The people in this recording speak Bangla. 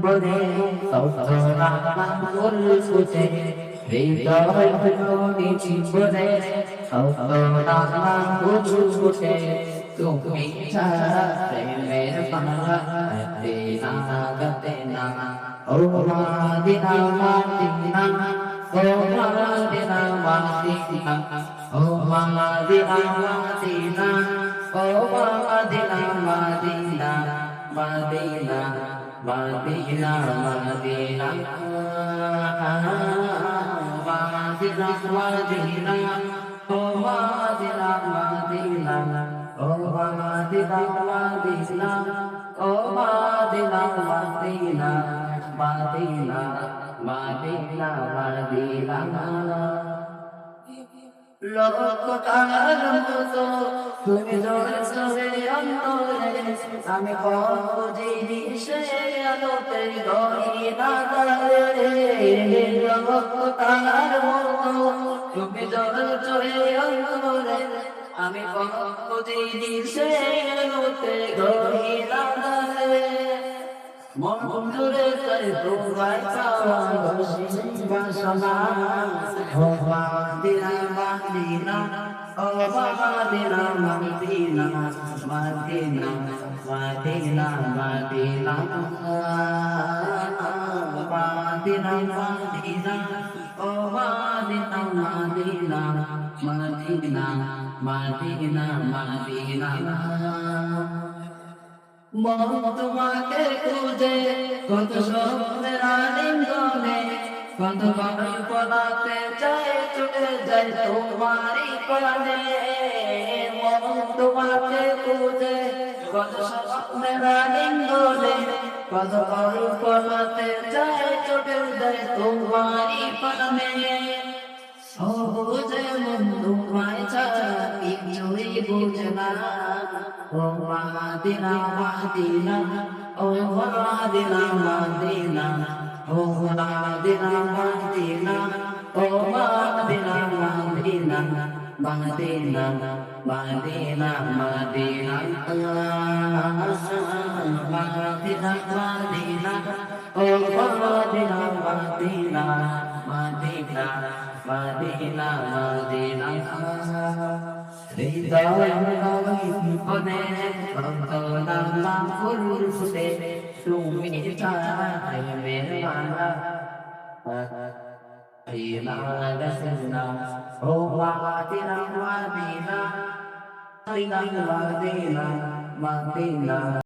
বনে সৌধনা ফুল ফুটে হৃদয় জীবনে সৌধনা ফুল ফুটে তুমি ছাড়া প্রেমের পাহাড়ে না গতে না ও মাদিনা মাদিনা ও মাদিনা মাদিনা ও মাদিনা মাদিনা ও Madina Madina Madina, Madina, Madina, Madina, Madina, oh Madina, Madina, oh Madina, Madina, oh Madina, Madina, Madina, Madina, Madina. লোকতার মতো তুমি জ্বলছে অন্তরে আমি খুঁজি সে আলোতে গহিনা তারে লোকতার মতো তুমি জ্বলছে অন্তরে আমি খুঁজি সে আলোতে গহিনা তারে মন জুড়ে করে তোমায় চাওয়া বাসনা ও মাদিনা মাদিনা ও মাদিনা মাদিনা মাদিনা মাদিনা মাদিনা মাদিনা মাদিনা ও মাদিনা মাদিনা মাদিনা মাদিনা মাদিনা মন তোমাকে খুঁজে কত স্বপ্নের আলিঙ্গনে কত বায়ু পলাতে চায় ছুটে যায় তোমারই প্রাণে মন তোমাকে খুঁজে কত স্বপ্নের আলিঙ্গনে কত বায়ু পলাতে চায় ছুটে যায় তোমারই প্রাণে সবুজে মন তোমায় ছাড়া কিছুই বুঝে না ও মাদিনা মাদিনা ও মাদিনা মাদিনা ও মাদিনা মাদিনা ও মাদিনা মাদিনা মাদিনা মাদিনা মাদিনা মাদিনা মাদিনা ও মাদিনা মাদিনা মাদিনা মাদিনা মাদিনা হৃদয় বনে সৌধনা ফুল ফুটে তুমি ছাড়া প্রেমের মালা Madina, oh Madina, Madina, Madina, Madina.